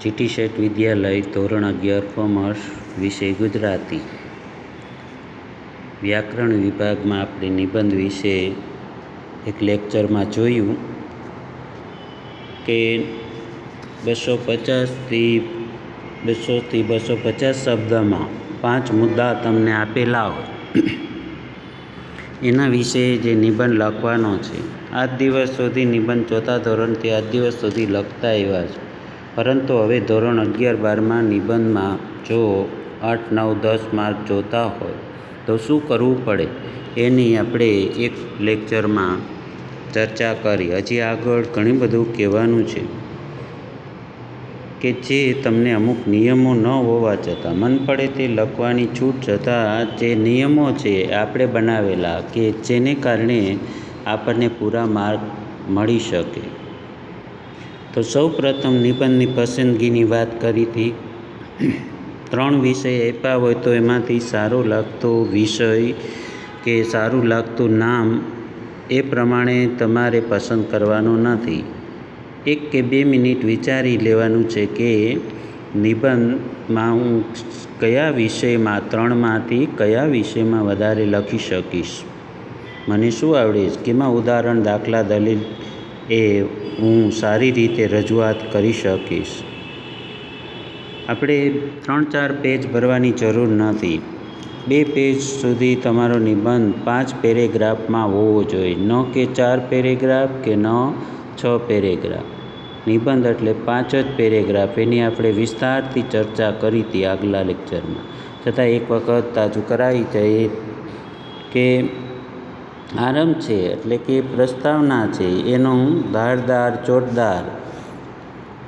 GT શેઠ વિદ્યાલય ધોરણ 11 commerce વિષય ગુજરાતી. વ્યાકરણ વિભાગમાં આપણે નિબંધ વિશે એક લેક્ચરમાં જોયું કે 250થી 250 શબ્દમાં 5 મુદ્દા તમને આપેલા હોય એના વિશે જે નિબંધ લખવાનો છે. આજ દિવસ સુધી નિબંધ ચોથા ધોરણથી આજ દિવસ સુધી લખતા આવ્યા છે, પરંતુ હવે ધોરણ 11-12માં નિબંધમાં જો 8, 9, 10 માર્ક જોતા હોય તો શું કરવું પડે એની આપણે એક લેક્ચરમાં ચર્ચા કરી. હજી આગળ ઘણું બધું કહેવાનું છે કે જે તમને અમુક નિયમો ન હોવા છતાં મન પડે તે લખવાની છૂટ છતાં જે નિયમો છે આપણે બનાવેલા કે જેને કારણે આપણને પૂરા માર્ક મળી શકે. તો સૌ પ્રથમ નિબંધની પસંદગીની વાત કરી હતી. 3 વિષય આપ્યા હોય તો એમાંથી સારો લાગતો વિષય કે સારું લાગતું નામ એ પ્રમાણે તમારે પસંદ કરવાનું નથી. 1 કે 2 મિનિટ વિચારી લેવાનું છે કે નિબંધમાં હું કયા વિષયમાં 3માંથી કયા વિષયમાં વધારે લખી શકીશ, મને શું આવડે છે, કેમાં ઉદાહરણ, દાખલા, દલીલ એ હું સારી રીતે રજૂઆત કરી શકીશ. આપણે 3-4 પેજ ભરવાની જરૂર નથી. 2 પેજ સુધી તમારો નિબંધ 5 પેરેગ્રાફમાં હોવો જોઈએ, ન કે 4 પેરેગ્રાફ કે ન 6 પેરેગ્રાફ. નિબંધ એટલે 5 જ પેરેગ્રાફ. એની આપણે વિસ્તારથી ચર્ચા કરી હતી આગલા લેક્ચરમાં. છતાં એક વખત તાજું કરાવી જાય કે આરંભ છે એટલે કે પ્રસ્તાવના છે એનો ધારદાર, ચોટદાર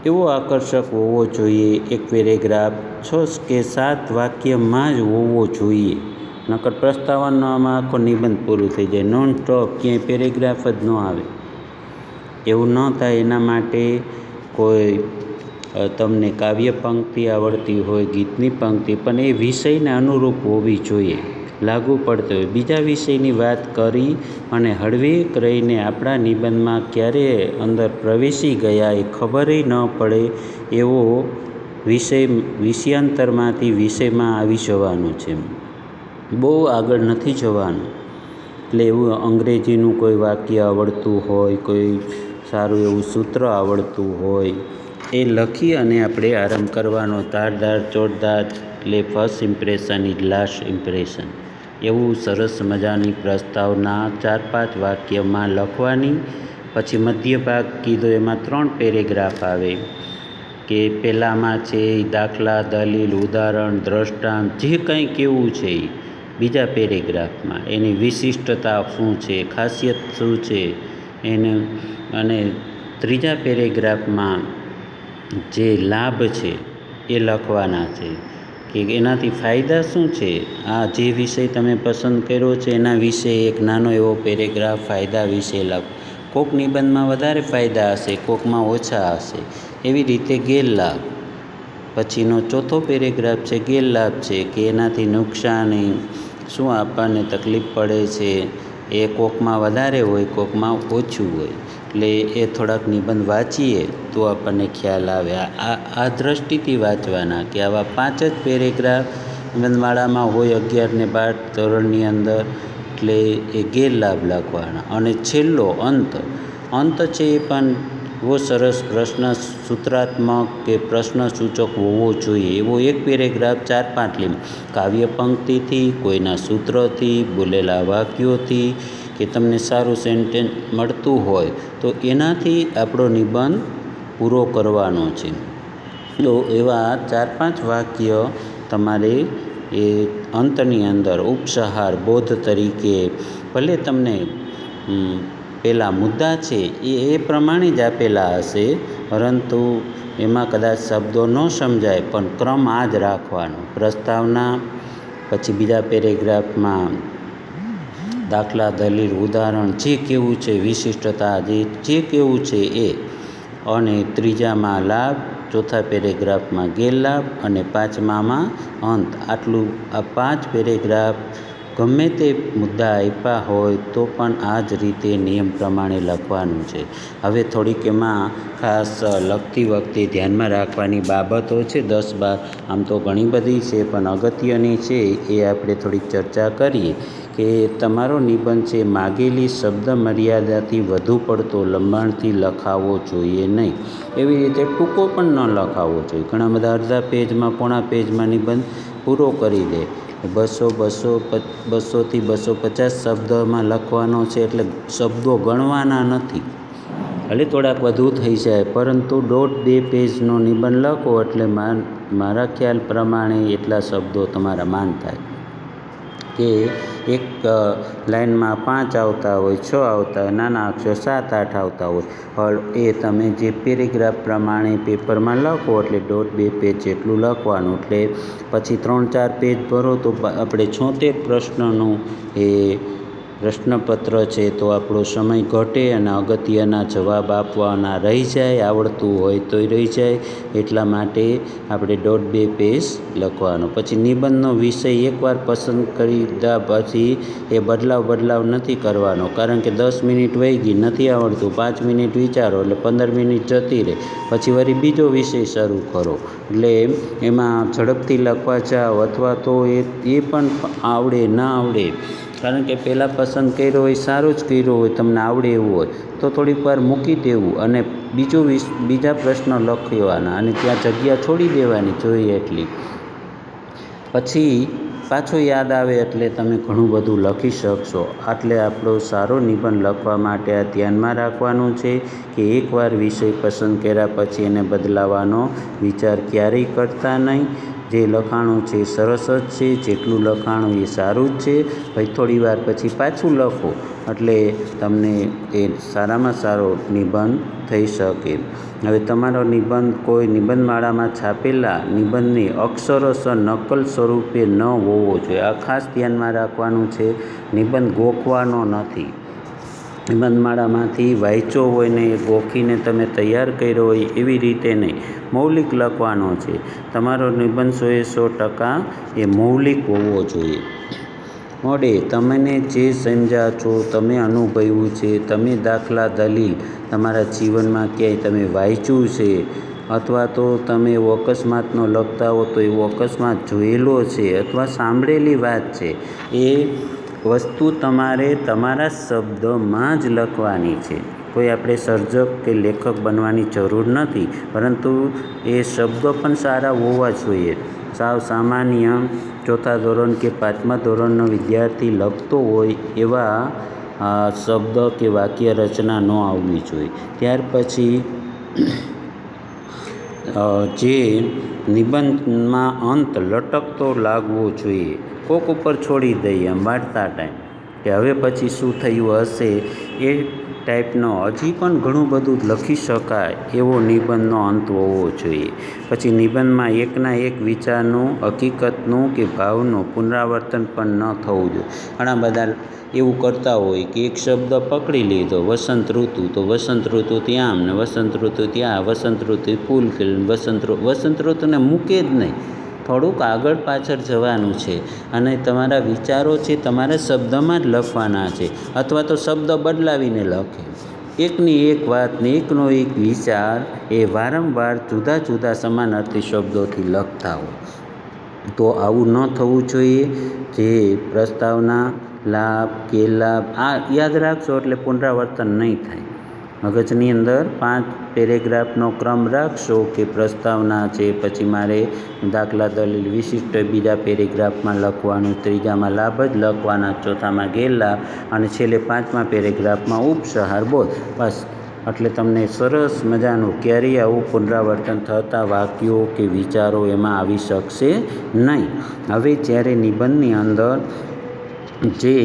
એવો આકર્ષક હોવો જોઈએ. એક પેરેગ્રાફ 6 કે 7 વાક્યમાં જ હોવો જોઈએ, નકર પ્રસ્તાવનામાં આખો નિબંધ પૂરું થઈ જાય. નોન સ્ટોપ ક્યાંય પેરેગ્રાફ જ ન આવે. એવું ન થાય એના માટે કોઈ તમને કાવ્ય પંક્તિ આવડતી હોય, ગીતની પંક્તિ, પણ એ વિષયને અનુરૂપ હોવી જોઈએ, લાગુ પડતો હોય. બીજા વિષયની વાત કરી અને હળવેક રહીને આપણા નિબંધમાં ક્યારે અંદર પ્રવેશી ગયા એ ખબર ન પડે એવો વિષયાંતરમાંથી વિષયમાં આવી જવાનું છે. બહુ આગળ નથી જવાનું. એટલે એવું અંગ્રેજીનું કોઈ વાક્ય આવડતું હોય, કોઈ સારું એવું સૂત્ર આવડતું હોય એ લખી અને આપણે આરંભ કરવાનો. ધારદાર, ચોટદાર એટલે first impression is last impression. એવું સરસ મજાની પ્રસ્તાવના 4-5 વાક્યમાં લખવાની. પછી મધ્ય ભાગ કીધો એમાં 3 પેરેગ્રાફ આવે કે પહેલામાં છે દાખલા, દલીલ, ઉદાહરણ, દ્રષ્ટાંત, જે કંઈ કેવું છે એ બીજા પેરેગ્રાફમાં એની વિશિષ્ટતા શું છે, ખાસિયત શું છે એને, અને ત્રીજા પેરેગ્રાફમાં જે લાભ છે એ લખવાના છે કે એનાથી ફાયદા શું છે. આ જે વિષય તમે પસંદ કર્યો છે એના વિશે એક નાનો એવો પેરેગ્રાફ ફાયદા વિશે લખ. કોક નિબંધમાં વધારે ફાયદા હશે, કોકમાં ઓછા હશે. એવી રીતે ગેરલાભ. પછીનો ચોથો પેરેગ્રાફ છે ગેરલાભ છે કે એનાથી નુકસાન શું આપણને તકલીફ પડે છે. એ કોકમાં વધારે હોય, કોકમાં ઓછું હોય. એટલે એ થોડાક નિબંધ વાંચીએ તો આપણને ખ્યાલ આવે. આ દ્રષ્ટિથી વાંચવાના કે આવા 5 જ પેરેગ્રાફ નિબંધમાળામાં હોય 11 ને 12 ધોરણની અંદર. એટલે એ ગેરલાભ લખવાના. અને છેલ્લો અંત છે એ પણ બહુ સરસ પ્રશ્ન સૂત્રાત્મક કે પ્રશ્ન સૂચક હોવો જોઈએ. એવો એક પેરેગ્રાફ 4-5 લીમ કાવ્ય પંક્તિથી, કોઈના સૂત્રથી, બોલેલા વાક્યોથી કે તમને સારું સેન્ટેન્સ મળતું હોય તો એનાથી આપણો નિબંધ પૂરો કરવાનો છે. તો એવા 4-5 વાક્ય તમારે એ અંતની અંદર ઉપસહાર બોધ તરીકે, ભલે તમને પેલા મુદ્દા છે એ પ્રમાણે જ આપેલા હશે, પરંતુ એમાં કદાચ શબ્દો ન સમજાય પણ ક્રમ આ જ રાખવાનો. પ્રસ્તાવના, પછી બીજા પેરેગ્રાફમાં દાખલા, દલીલ, ઉદાહરણ, જે કેવું છે, વિશિષ્ટતા, જે કેવું છે એ, અને ત્રીજામાં લાભ, ચોથા પેરેગ્રાફમાં ગેરલાભ અને 5મામાં અંત. આટલું આ 5 પેરેગ્રાફ ગમે તે મુદ્દા આપ્યા હોય તો પણ આ જ રીતે નિયમ પ્રમાણે લખવાનું છે. હવે થોડીક એમાં ખાસ લખતી વખતે ધ્યાનમાં રાખવાની બાબતો છે 10-12, આમ તો ઘણી બધી છે પણ અગત્યની છે એ આપણે થોડીક ચર્ચા કરીએ કે તમારો નિબંધ છે માગેલી શબ્દ મર્યાદાથી વધુ પડતો લંબાણથી લખાવવો જોઈએ નહીં. એવી રીતે ટૂંકો પણ ન લખાવવો જોઈએ. ઘણા બધા અડધા પેજમાં, પોણા પેજમાં નિબંધ પૂરો કરી દે. 200થી 250 શબ્દમાં લખવાનો છે એટલે શબ્દો ગણવાના નથી. ભલે થોડાક વધુ થઈ જાય પરંતુ 1.5-2 પેજનો નિબંધ લખો એટલે મારા ખ્યાલ પ્રમાણે એટલા શબ્દો તમારા માન થાય. કે એક લાઇનમાં 5 આવતા હોય, 6 આવતા હોય, નાના અક્ષર 7-8 આવતા હોય, એ તમે જે પેરેગ્રાફ પ્રમાણે પેપરમાં લખો એટલે 1.5-2 પેજ જેટલું લખવાનું. એટલે પછી 3-4 પેજ ભરો તો આપણે 76 પ્રશ્નનું એ પ્રશ્નપત્ર છે તો આપણો સમય ઘટે અને અગત્યના જવાબ આપવાના રહી જાય, આવડતું હોય તોય રહી જાય. એટલા માટે આપણે 1.5-2 પેજ લખવાનો. પછી નિબંધનો વિષય એકવાર પસંદ કરી દીધા પછી એ બદલાવ નથી કરવાનો. કારણ કે 10 મિનિટ વહી ગઈ, નથી આવડતું, 5 મિનિટ વિચારો એટલે 15 મિનિટ જતી રહે. પછી વળી બીજો વિષય શરૂ કરો. એટલે એમાં ઝડપથી લખવા જાઓ અથવા તો એ પણ આવડે ના આવડે, કારણ કે પહેલાં પસંદ કર્યો હોય, સારું જ કર્યો હોય, તમને આવડે એવું હોય તો થોડીક વાર મૂકી દેવું અને બીજા પ્રશ્ન લખવાના અને ત્યાં જગ્યા છોડી દેવાની જોઈએ એટલી. પછી પાછો યાદ આવે એટલે તમે ઘણું બધું લખી શકશો. એટલે આપણો સારો નિબંધ લખવા માટે આ ધ્યાનમાં રાખવાનું છે કે એકવાર વિષય પસંદ કર્યા પછી એને બદલાવાનો વિચાર ક્યારેય કરતા નહીં. જે લખાણું છે સરસ જ છે, જેટલું લખાણું એ સારું જ છે. પછી થોડી વાર પછી પાછું લખો એટલે તમને એ સારામાં સારો નિબંધ થઈ શકે. હવે તમારો નિબંધ કોઈ નિબંધમાળામાં છાપેલા નિબંધની અક્ષરશઃ નકલ સ્વરૂપે ન હોવો જોઈએ. આ ખાસ ધ્યાનમાં રાખવાનું છે. નિબંધ ગોખવાનો નથી. નિબંધમાળામાંથી વાંચ્યો હોય ને એ ગોખીને તમે તૈયાર કર્યો હોય એવી રીતે નહીં, મૌલિક લખવાનો છે. તમારો નિબંધ 100% એ મૌલિક હોવો જોઈએ. મોડે તમને જે સમજ્યા છો, તમે અનુભવ્યું છે, તમે દાખલા દલીલ તમારા જીવનમાં ક્યાંય તમે વાંચ્યું છે અથવા તો તમે એવો અકસ્માતનો લખતા હો તો એવો અકસ્માત જોયેલો છે અથવા સાંભળેલી વાત છે, એ વસ્તુ તમારે તમારા શબ્દમાં જ લખવાની છે. કોઈ આપણે સર્જક કે લેખક બનવાની જરૂર નથી, પરંતુ એ શબ્દો પણ સારા હોવા જોઈએ. સાવ સામાન્ય 4થા ધોરણ કે 5મા ધોરણનો વિદ્યાર્થી લખતો હોય એવા શબ્દ કે વાક્ય રચના ન આવવી જોઈએ. ત્યાર પછી જે નિબંધમાં અંત લટકતો લાગવો જોઈએ. કોક ઉપર છોડી દઈએ આમ વાંચતા ટાઈમ કે હવે પછી શું થયું હશે એ ટાઈપનો હજી પણ ઘણું બધું લખી શકાય એવો નિબંધનો અંત હોવો જોઈએ. પછી નિબંધમાં એકના એક વિચારનું, હકીકતનું કે ભાવનું પુનરાવર્તન પણ ન થવું જોઈએ. ઘણા બધા એવું કરતા હોય કે એક શબ્દ પકડી લીધો, વસંત ઋતુ, તો વસંત ઋતુથી આમ ને વસંત ઋતુ ત્યાં, વસંત ઋતુ ફૂલ ખીલ, વસંત ઋતુને મૂકે જ નહીં. થોડુંક આગળ પાછળ જવાનું છે અને તમારા વિચારો છે તમારા શબ્દમાં જ લખવાના છે અથવા તો શબ્દ બદલાવીને લખે. એકની એક વાત ને એકનો એક વિચાર એ વારંવાર જુદા જુદા સમાનાર્થી શબ્દોથી લખતા હોય તો આવું ન થવું જોઈએ. જે પ્રસ્તાવના, લાભ, ગેરલાભ આ યાદ રાખશો એટલે પુનરાવર્તન નહીં થાય. મગજની અંદર 5 પેરેગ્રાફનો ક્રમ રાખશો કે પ્રસ્તાવના છે, પછી મારે દાખલા દલીલ વિશિષ્ટ બીજા પેરેગ્રાફમાં લખવાનું, ત્રીજામાં લાભ જ લખવાના, ચોથામાં ગેરલાભ અને છેલ્લે 5મા પેરેગ્રાફમાં ઉપસંહાર બોધ. બસ એટલે તમને સરસ મજાનું ક્યારેય આવું પુનરાવર્તન થતા વાક્યો કે વિચારો એમાં આવી શકશે નહીં. હવે જ્યારે નિબંધની અંદર જે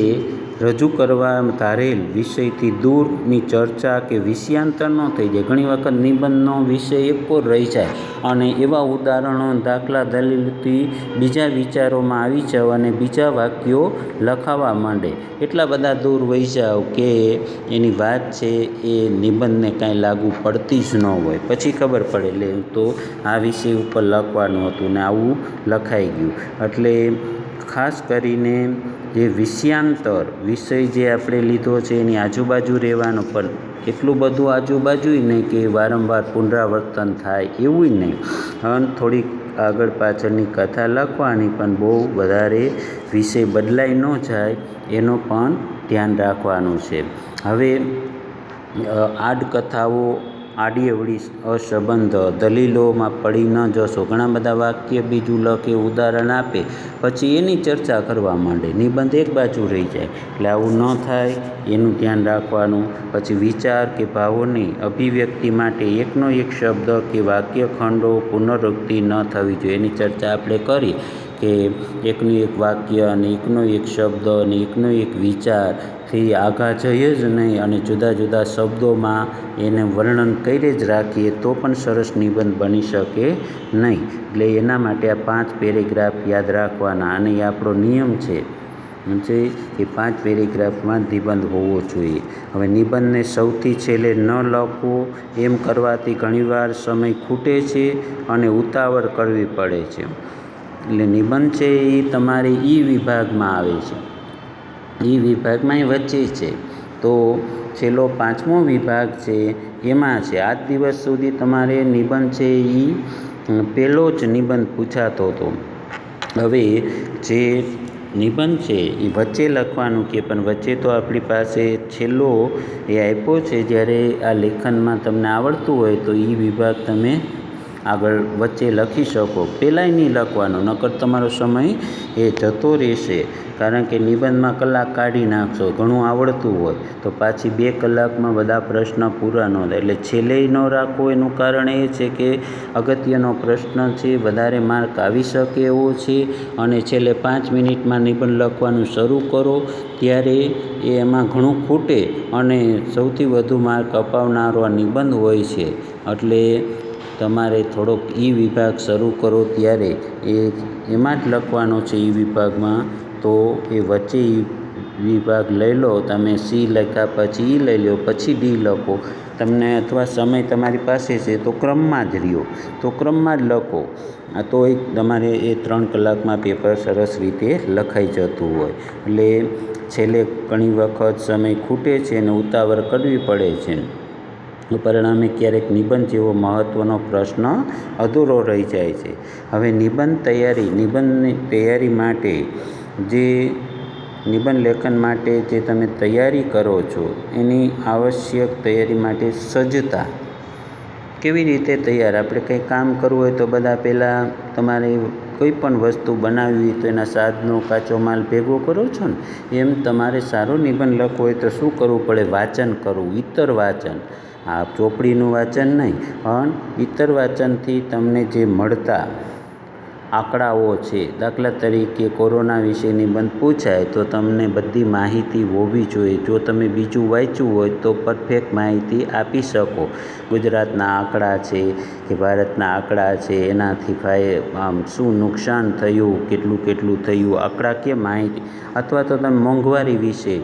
રજૂ કરવા ધારેલ વિષયથી દૂરની ચર્ચા કે વિષયાંતર ન થઈ જાય. ઘણી વખત નિબંધનો વિષય એકો રહી જાય અને એવા ઉદાહરણો, દાખલા દલીલથી બીજા વિચારોમાં આવી જાવ અને બીજા વાક્યો લખાવા માંડે. એટલા બધા દૂર વહી જાવ કે એની વાત છે એ નિબંધને કાંઈ લાગુ પડતી જ ન હોય. પછી ખબર પડે એટલે તો આ વિષય ઉપર લખવાનું હતું ને આવું લખાઈ ગયું. એટલે ખાસ કરીને જે વિષયાંતર વિષય જે આપણે લીધો છે એની આજુબાજુ રહેવાનું, પણ એટલું બધું આજુબાજુય નહીં કે વારંવાર પુનરાવર્તન થાય એવું નહીં. અને થોડીક આગળ પાછળની કથા લખવાની, પણ બહુ વધારે વિષય બદલાઈ ન જાય એનો પણ ધ્યાન રાખવાનું છે. હવે આડકથાઓ, આડીઅવળી અસંબંધ દલીલોમાં પડી ન જશો. ઘણા બધા વાક્ય બીજું લખે, ઉદાહરણ આપે, પછી એની ચર્ચા કરવા માંડે, નિબંધ એક બાજુ રહી જાય. એટલે આવું ન થાય એનું ધ્યાન રાખવાનું. પછી વિચાર કે ભાવોની અભિવ્યક્તિ માટે એકનો એક શબ્દ કે વાક્યખંડો પુનરુક્તિ ન થવી જોઈએ. એની ચર્ચા આપણે કરી કે એકનું એક વાક્ય અને એકનો એક શબ્દ અને એકનો એક વિચારથી આઘા જઈએ જ નહીં અને જુદા જુદા શબ્દોમાં એને વર્ણન કરી જ રાખીએ તો પણ સરસ નિબંધ બની શકે નહીં. એટલે એના માટે આ 5 પેરેગ્રાફ યાદ રાખવાના, અને એ આપણો નિયમ છે કે 5 પેરેગ્રાફમાં નિબંધ હોવો જોઈએ. હવે નિબંધને સૌથી છેલ્લે ન લખવો, એમ કરવાથી ઘણીવાર સમય ખૂટે છે અને ઉતાવળ કરવી પડે છે. એટલે નિબંધ છે એ તમારે વિભાગમાં આવે છે, વિભાગમાં એ વચ્ચે છે. તો છેલ્લો 5મો વિભાગ છે એમાં છે. આજ દિવસ સુધી તમારે નિબંધ છે એ પહેલો જ નિબંધ પૂછાતો હતો. હવે જે નિબંધ છે એ વચ્ચે લખવાનું કે, પણ વચ્ચે તો આપણી પાસે છેલ્લો એ આપ્યો છે. જ્યારે આ લેખનમાં તમને આવડતું હોય તો એ વિભાગ તમે આગળ વચ્ચે લખી શકો. પહેલાંય નહીં લખવાનો, નકર તમારો સમય એ જતો રહેશે. કારણ કે નિબંધમાં કલાક કાઢી નાખશો, ઘણું આવડતું હોય તો પાછી 2 કલાકમાં બધા પ્રશ્ન પૂરા ન થાય. એટલે છેલ્લેય ન રાખવો, એનું કારણ એ છે કે અગત્યનો પ્રશ્ન છે, વધારે માર્ક આવી શકે એવો છે, અને છેલ્લે 5 મિનિટમાં નિબંધ લખવાનું શરૂ કરો ત્યારે એમાં ઘણું ખૂટે અને સૌથી વધુ માર્ક અપાવનારો આ નિબંધ હોય છે. એટલે તમારે થોડોક વિભાગ શરૂ કરો ત્યારે એમાં જ લખવાનો છે. વિભાગમાં તો એ વચ્ચે વિભાગ લઈ લો તમે. સી લખ્યા પછી લઈ લો, પછી ડી લખો તમને, અથવા સમય તમારી પાસે છે તો ક્રમમાં જ રહ્યો તો ક્રમમાં જ લખો. આ તો તમારે એ 3 કલાકમાં પેપર સરસ રીતે લખાઈ જતું હોય. એટલે છેલ્લે ઘણી વખત સમય ખૂટે છે અને ઉતાવળ કરવી પડે છે. પરિણામે ક્યારેક નિબંધ જેવો મહત્ત્વનો પ્રશ્ન અધૂરો રહી જાય છે. હવે નિબંધની તૈયારી માટે જે નિબંધ લેખન માટે જે તમે તૈયારી કરો છો એની આવશ્યક તૈયારી માટે સજ્જતા કેવી રીતે તૈયાર. આપણે કંઈ કામ કરવું હોય તો બધા પહેલાં તમારે કોઈ પણ વસ્તુ બનાવવી હોય તો એના સાધનો, કાચો માલ ભેગો કરો છો ને, એમ તમારે સારો નિબંધ લખવો હોય તો શું કરવું પડે? વાંચન કરવું, ઇતર વાંચન. આ ચોપડીનું વાંચન નહીં, પણ ઇતર વાંચનથી તમને જે મળતા આંકડાઓ છે, દાખલા તરીકે કોરોના વિશે નિબંધ પૂછાય તો તમને બધી માહિતી હોવી જોઈએ. જો તમે બીજું વાંચ્યું હોય તો પરફેક્ટ માહિતી આપી શકો. ગુજરાતના આંકડા છે કે ભારતના આંકડા છે, એનાથી શું નુકસાન થયું, કેટલું થયું, આંકડાકીય માહિતી. અથવા તો તમે મોંઘવારી વિશે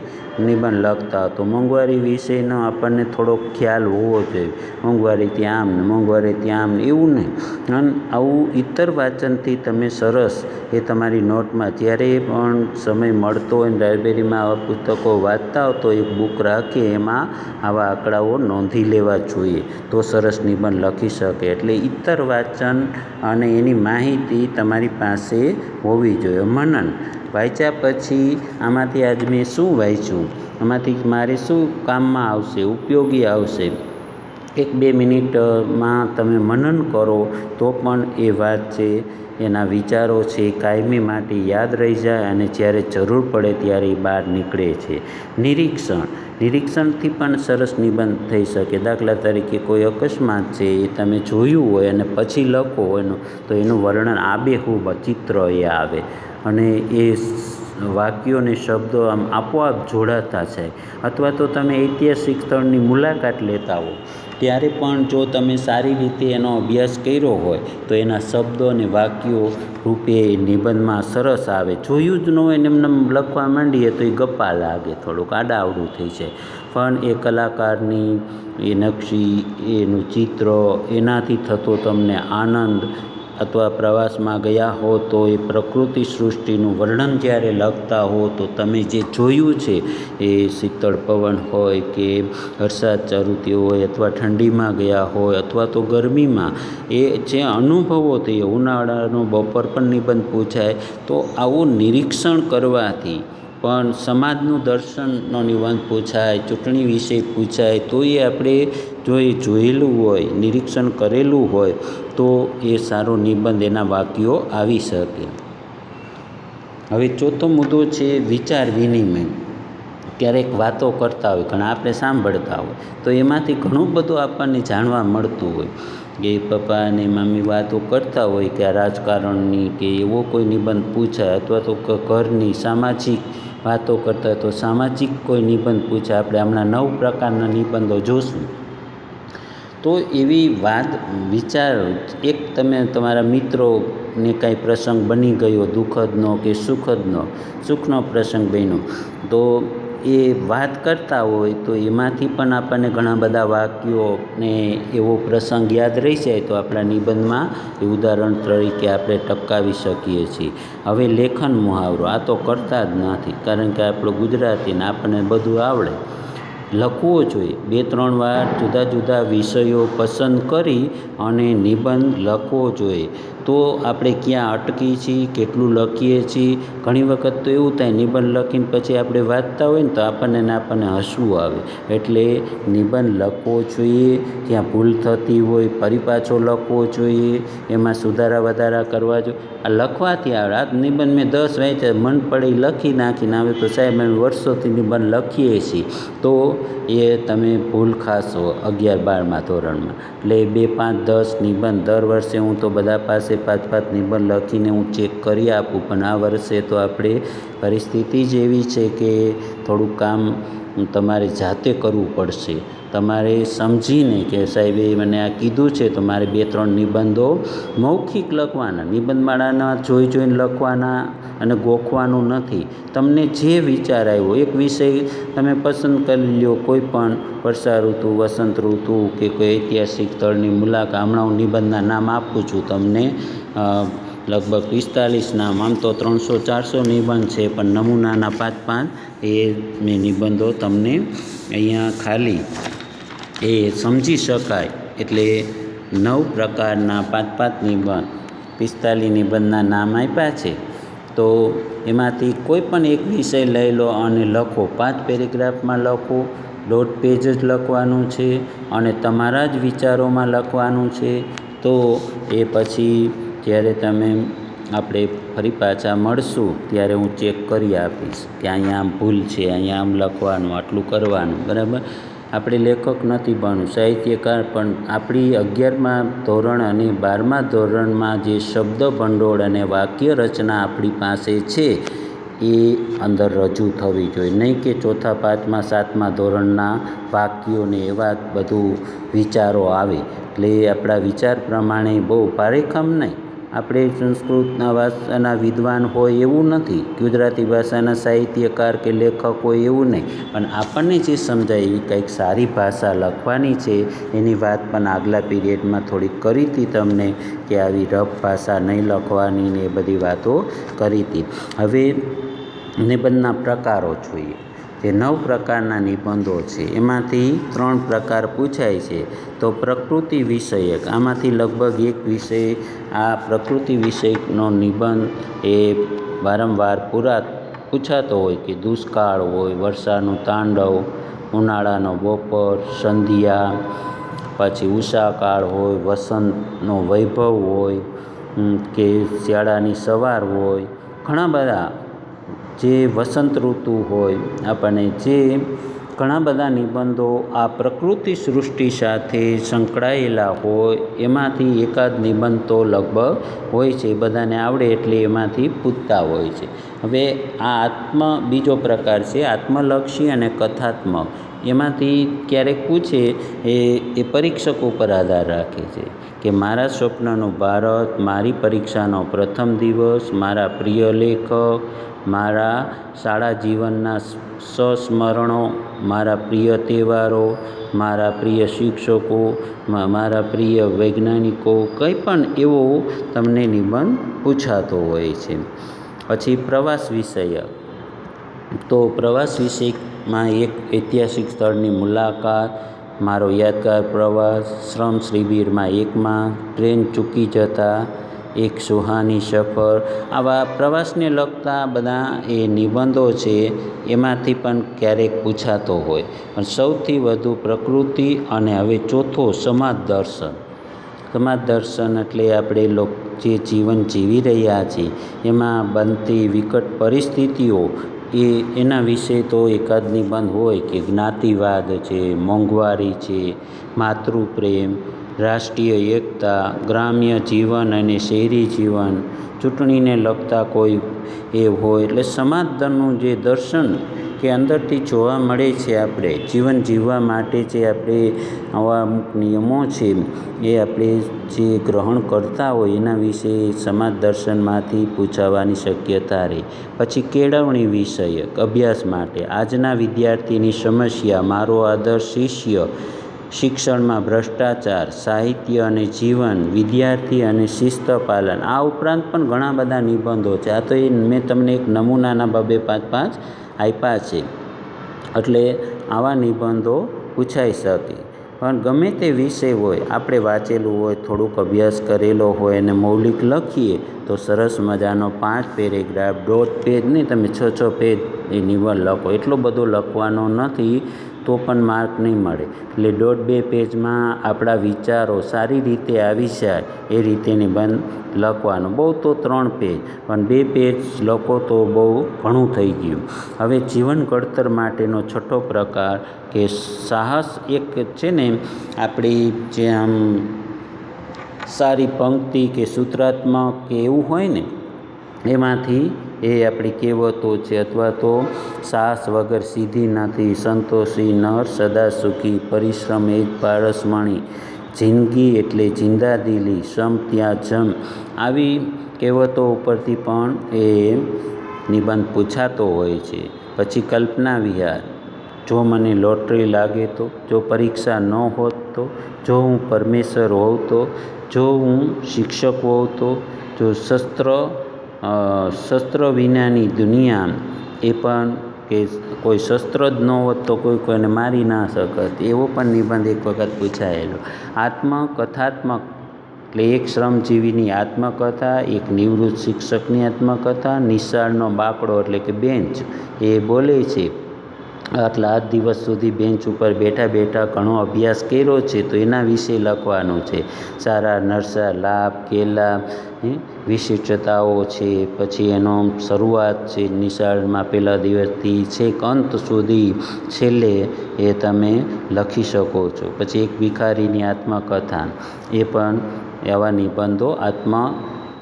નિબંધ લખતા હો તો મોંઘવારી વિશેનો આપણને થોડોક ખ્યાલ હોવો જોઈએ. મોંઘવારી ત્યાં આમ ને મોંઘવારી ત્યાં આમ ને એવું નહીં. અને આવું ઇતર વાંચનથી તમે સરસ એ તમારી નોટમાં જ્યારે પણ સમય મળતો હોય ને લાઇબ્રેરીમાં આવા પુસ્તકો વાંચતા હો તો એક બુક રાખી એમાં આવા આંકડાઓ નોંધી લેવા જોઈએ તો સરસ નિબંધ લખી શકે. એટલે ઇતર વાંચન અને એની માહિતી તમારી પાસે હોવી જોઈએ. મનન વાંચ્યા પછી આમાંથી આજ મેં શું વાંચ્યું, આમાંથી મારે શું કામમાં આવશે, ઉપયોગી આવશે, 1-2 મિનિટમાં તમે મનન કરો તો પણ એ વાત છે, એના વિચારો છે કાયમી માટે યાદ રહી જાય અને જ્યારે જરૂર પડે ત્યારે એ બહાર નીકળે છે. નિરીક્ષણથી પણ સરસ નિબંધ થઈ શકે. દાખલા તરીકે કોઈ અકસ્માત છે એ તમે જોયું હોય અને પછી લખો એનું તો એનું વર્ણન આબેહૂબ ચિત્ર એ આવે અને એ વાક્યો અને શબ્દો આમ આપોઆપ જોડાતા જાય. અથવા તો તમે ઐતિહાસિક સ્થળની મુલાકાત લેતા હો ત્યારે પણ જો તમે સારી રીતે એનો અભ્યાસ કર્યો હોય તો એના શબ્દો અને વાક્યો રૂપે નિબંધમાં સરસ આવે. જોયું જ ન હોય ને એમને લખવા માંડીએ તો એ ગપ્પા લાગે, થોડુંક આડાઅવળું થઈ જાય. પણ એ કલાકારની એ નકશી, એનું ચિત્ર, એનાથી થતો તમને આનંદ અથવા પ્રવાસમાં ગયા હો તો એ પ્રકૃતિ સૃષ્ટિનું વર્ણન જ્યારે લખતા હો તો તમે જે જોયું છે એ શીતળ પવન હોય કે વરસાદ ચાલુ હોય અથવા ઠંડીમાં ગયા હોય અથવા તો ગરમીમાં એ જે અનુભવો થઈએ, ઉનાળાનો બપોર પણ નિબંધ પૂછાય. તો આવું નિરીક્ષણ કરવાથી પણ સમાજનું દર્શનનો નિબંધ પૂછાય, ચૂંટણી વિશે પૂછાય, તો એ આપણે જો એ જોયેલું હોય, નિરીક્ષણ કરેલું હોય તો એ સારો નિબંધ, એના વાક્યો આવી શકે. હવે ચોથો મુદ્દો છે વિચાર વિનિમય. ક્યારેક વાતો કરતા હોય, ઘણા આપણે સાંભળતા હોય, તો એમાંથી ઘણું બધું આપણને જાણવા મળતું હોય. કે પપ્પા અને મમ્મી વાતો કરતા હોય કે આ રાજકારણની કે એવો કોઈ નિબંધ પૂછાય, અથવા તો ઘરની સામાજિક વાતો કરતા હોય તો સામાજિક કોઈ નિબંધ પૂછાય. આપણે હમણાં 9 પ્રકારના નિબંધો જોશું. તો એવી વાત વિચાર, એક તમે તમારા મિત્રોને કાંઈ પ્રસંગ બની ગયો દુઃખદનો કે સુખનો પ્રસંગ બન્યો, તો એ વાત કરતા હોય તો એમાંથી પણ આપણને ઘણા બધા વાક્યો ને એવો પ્રસંગ યાદ રહી જાય તો આપણા નિબંધમાં એ ઉદાહરણ તરીકે આપણે ટપકાવી શકીએ છીએ. હવે લેખન મુહાવરો આ તો કરતા જ નથી, કારણ કે આપણું ગુજરાતીને આપણને બધું આવડે. લખવો જોઈએ, 2-3 વાર જુદા જુદા વિષયો પસંદ કરી અને નિબંધ લખવો જોઈએ. તો આપણે ક્યાં અટકી છીએ, કેટલું લખીએ છીએ. ઘણી વખત તો એવું થાય નિબંધ લખીને પછી આપણે વાંચતા હોય ને તો આપણને હસવું આવે. એટલે નિબંધ લખવો જોઈએ, ત્યાં ભૂલ થતી હોય ફરી પાછો લખવો જોઈએ, એમાં સુધારા વધારા કરવા જોઈએ. આ લખવાથી આવડે. આ નિબંધ મેં 10 વાંચ્યા, મન પડે લખી નાખીને આવે તો સાહેબ અમે વર્ષોથી નિબંધ લખીએ છીએ, તો એ તમે ભૂલ ખાશો 11-12મા ધોરણમાં. એટલે 2, 5, 10 નિબંધ દર વર્ષે હું તો બધા પાસે 5-5 નિબંધ લખીને હું ચેક કરી આપું. પણ આ વર્ષે તો આપણે પરિસ્થિતિ જ એવી છે કે થોડુંક કામ તમારે જાતે કરવું પડશે. તમારે સમજીને કે સાહેબે મને આ કીધું છે તો મારે 2-3 નિબંધો મૌખિક લખવાના, નિબંધમાળાના જોઈને લખવાના અને ગોખવાનું નથી. તમને જે વિચાર આવ્યો, એક વિષય તમે પસંદ કરી લો, કોઈ પણ વર્ષા ઋતુ, વસંત ઋતુ કે કોઈ ઐતિહાસિક સ્થળની મુલાકાત. હમણાં હું નિબંધના નામ આપું છું તમને, લગભગ 45 નામ. આમ તો 300-400 નિબંધ છે, પણ નમૂનાના 5-5 એ મેં નિબંધો તમને અહીંયા ખાલી એ સમજી શકાય એટલે 9 પ્રકારના 5-5 નિબંધ, 45 નિબંધના નામ આપ્યા છે. તો એમાંથી કોઈ પણ એક વિષય લઈ લો અને લખો. 5 પેરેગ્રાફમાં લખો, 1.5 પેજ જ લખવાનું છે અને તમારા જ વિચારોમાં લખવાનું છે. તો એ પછી જ્યારે આપણે ફરી પાછા મળશું ત્યારે હું ચેક કરી આપીશ કે અહીંયા આમ ભૂલ છે, અહીંયા આમ લખવાનું, આટલું કરવાનું, બરાબર. આપણે લેખક નથી બનવું, સાહિત્યકાર. પણ આપણી 11મા ધોરણ અને 12મા ધોરણમાં જે શબ્દ ભંડોળ અને વાક્ય રચના આપણી પાસે છે એ અંદર રજૂ થવી જોઈએ. નહીં કે 4થા, 5મા, 7મા ધોરણના વાક્યોને એવા બધું વિચારો આવે. એટલે આપણા વિચાર પ્રમાણે બહુ ભારેખમ નહીં. આપણે સંસ્કૃતના ભાષાના વિદ્વાન હોય એવું નથી, ગુજરાતી ભાષાના સાહિત્યકાર કે લેખક હોય એવું નહીં, પણ આપણને જે સમજાય એવી કંઈક સારી ભાષા લખવાની છે. એની વાત પણ આગલા પીરિયડમાં થોડીક કરી હતી તમને, કે આવી રફ ભાષા નહીં લખવાની ને એ બધી વાતો કરી હતી. હવે નિબંધના પ્રકારો જોઈએ. જે 9 પ્રકારના નિબંધો છે એમાંથી 3 પ્રકાર પૂછાય છે. તો પ્રકૃતિ વિષયક, આમાંથી લગભગ એક વિષય, આ પ્રકૃતિ વિષયકનો નિબંધ એ વારંવાર પૂછાતો હોય કે દુષ્કાળ હોય, વર્ષાનું તાંડવ, ઉનાળાનો બપોર, સંધ્યા, પછી ઉષાકાળ હોય, વસંતનો વૈભવ હોય કે શિયાળાની સવાર હોય. ઘણા બધા જે વસંત ઋતુ હોય, આપણને જે ઘણા બધા નિબંધો આ પ્રકૃતિ સૃષ્ટિ સાથે સંકળાયેલા હોય એમાંથી એકાદ નિબંધ તો લગભગ હોય છે. બધાને આવડે એટલે એમાંથી પૂછતા હોય છે. હવે આ બીજો પ્રકાર છે આત્મલક્ષી અને કથાત્મક. એમાંથી ક્યારેક પૂછે એ પરીક્ષકો પર આધાર રાખે છે કે મારા સ્વપ્નનું ભારત, મારી પરીક્ષાનો પ્રથમ દિવસ, મારા પ્રિય લેખક, મારા શાળા જીવનના સંસ્મરણો મારા પ્રિય તહેવારો, મારા પ્રિય શિક્ષકો, મારા પ્રિય વૈજ્ઞાનિકો, કંઈ પણ એવો તમને નિબંધ પૂછાતો હોય છે. પછી પ્રવાસ વિષયક, તો પ્રવાસ વિષયમાં એક ઐતિહાસિક સ્થળની મુલાકાત, મારો યાદગાર પ્રવાસ, શ્રમ શિબિરમાં એકમાં, ટ્રેન ચૂકી જતા, એક સુહાની સફર, આવા પ્રવાસને લગતા બધા એ નિબંધો છે એમાંથી પણ ક્યારેક પૂછાતો હોય. પણ સૌથી વધુ પ્રકૃતિ અને હવે ચોથો સમાજ દર્શન. સમાજ દર્શન એટલે આપણે જે જીવન જીવી રહ્યા છીએ એમાં બનતી વિકટ પરિસ્થિતિઓ એના વિશે તો એકાદ નિબંધ હોય કે જ્ઞાતિવાદ છે, મોંઘવારી છે, માતૃપ્રેમ, રાષ્ટ્રીય એકતા, ગ્રામ્ય જીવન અને શહેરી જીવન, ચૂંટણીને લગતા કોઈ એ હોય. એટલે સમાજનું જે દર્શન કે અંદરથી જોવા મળે છે, આપણે જીવન જીવવા માટે જે આપણે આવા અમુક નિયમો છે એ આપણે જે ગ્રહણ કરતા હોય એના વિશે સમાજ દર્શનમાંથી પૂછાવાની શક્યતા રહે. પછી કેળવણી વિષયક અભ્યાસ માટે, આજના વિદ્યાર્થીની સમસ્યા, મારો આદર્શ શિષ્ય, શિક્ષણમાં ભ્રષ્ટાચાર, સાહિત્ય અને જીવન, વિદ્યાર્થી અને શિસ્ત પાલન. આ ઉપરાંત પણ ઘણા બધા નિબંધો છે. આ તો મેં તમને એક નમૂનાના 2-5 આપ્યા છે. એટલે આવા નિબંધો પૂછાઈ શકે. પણ ગમે તે વિષય હોય, આપણે વાંચેલું હોય, થોડુંક અભ્યાસ કરેલો હોય અને મૌલિક લખીએ તો સરસ મજાનો 5 પેરેગ્રાફ, 1.5 પેજ નહીં, તમે 6 પેજ એ નિબંધ લખો. એટલો બધો લખવાનો નથી તો પણ માર્ક નહીં મળે. એટલે 1.5-2 પેજમાં આપણા વિચારો સારી રીતે આવી જાય એ રીતે નિબંધ લખવાનો. બહુ તો 3 પેજ, પણ 2 પેજ લખો તો બહુ ઘણું થઈ ગયું. હવે જીવન ઘડતર માટેનો છઠ્ઠો પ્રકાર કે સાહસ. એક છે ને આપણી જે આમ સારી પંક્તિ કે સૂત્રાત્મક કે એવું હોય ને એમાંથી એ આપણી કહેવતો છે. અથવા તો સાહસ વગર સિદ્ધિ નથી, સંતોષી નર સદા સુખી, પરિશ્રમ એ જ પારસમણી, જિંદગી એટલે જિંદાદિલી, શ્રમ ત્યાં જમ. આવી કહેવતો ઉપરથી પણ એ નિબંધ પૂછાતો હોય છે. પછી કલ્પના વિહાર, જો મને લોટરી લાગે તો, જો પરીક્ષા ન હોત તો, જો હું પરમેશ્વર હોઉં તો, જો હું શિક્ષક હોઉં તો, જો શસ્ત્ર વિનાની દુનિયા, એ પણ કે કોઈ શસ્ત્ર જ ન હોત તો કોઈને મારી ના શકત. એવો પણ નિબંધ એક વખત પૂછાયેલો. આત્મકથાત્મક એટલે એક શ્રમજીવીની આત્મકથા, એક નિવૃત્ત શિક્ષકની આત્મકથા, નિશાળનો બાકડો એટલે કે બેન્ચ એ બોલે છે આટલા દિવસ સુધી બેન્ચ ઉપર બેઠા બેઠા ઘણો અભ્યાસ કર્યો છે તો એના વિશે લખવાનું છે. સારા નરસા લાભ, ગેરલાભ, વિશિષ્ટતાઓ છે. પછી એનો શરૂઆત છે નિશાળમાં પહેલા દિવસથી છેક અંત સુધી છેલ્લે એ તમે લખી શકો છો. પછી એક ભિખારીની આત્મકથા, એ પણ એવા નિબંધો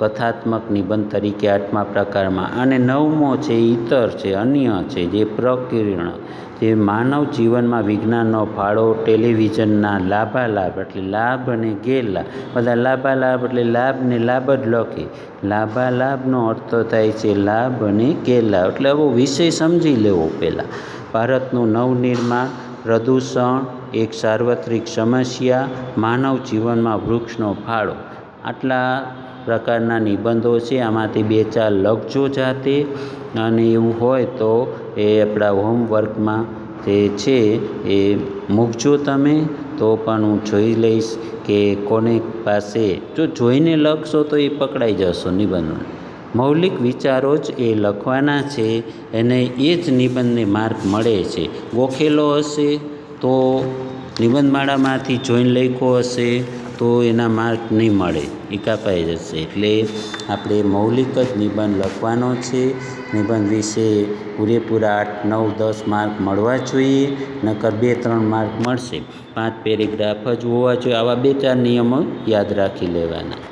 કથાત્મક નિબંધ તરીકે 8મા પ્રકારમાં. અને 9મો છે ઇતર છે, અન્ય છે, જે પ્રકીર્ણ, જે માનવ જીવનમાં વિજ્ઞાનનો ફાળો, ટેલિવિઝનના લાભાલાભ એટલે લાભ અને ગેરલાભ. બધા લાભાલાભ એટલે લાભ ને લાભ જ લખે. લાભાલાભનો અર્થ થાય છે લાભ અને ગેરલાભ. એટલે આવો વિષય સમજી લેવો પહેલાં. ભારતનું નવનિર્માણ, પ્રદૂષણ એક સાર્વત્રિક સમસ્યા, માનવ જીવનમાં વૃક્ષનો ફાળો. આટલા પ્રકારના નિબંધો છે. આમાંથી 2-4 લખજો જાતે, અને એવું હોય તો એ આપણા હોમવર્કમાં જે છે એ મૂકજો તમે. તો પણ હું જોઈ લઈશ કે કોને પાસે જો જોઈને લખશો તો એ પકડાઈ જશો નિબંધમાં. મૌલિક વિચારો જ એ લખવાના છે અને એ જ નિબંધને માર્ક મળે છે. ગોખેલો હશે તો નિબંધમાળામાંથી જોઈને લખ્યો હશે તો એના માર્ક નહીં મળે, એ કાપાઈ જશે. એટલે આપણે મૌલિક જ નિબંધ લખવાનો છે. નિબંધ વિશે પૂરેપૂરા 8, 9, 10 માર્ક મળવા જોઈએ, નકર 2-3 માર્ક મળશે. 5 પેરેગ્રાફ જ હોવા જોઈએ. આવા 2-4 નિયમો યાદ રાખી લેવાના.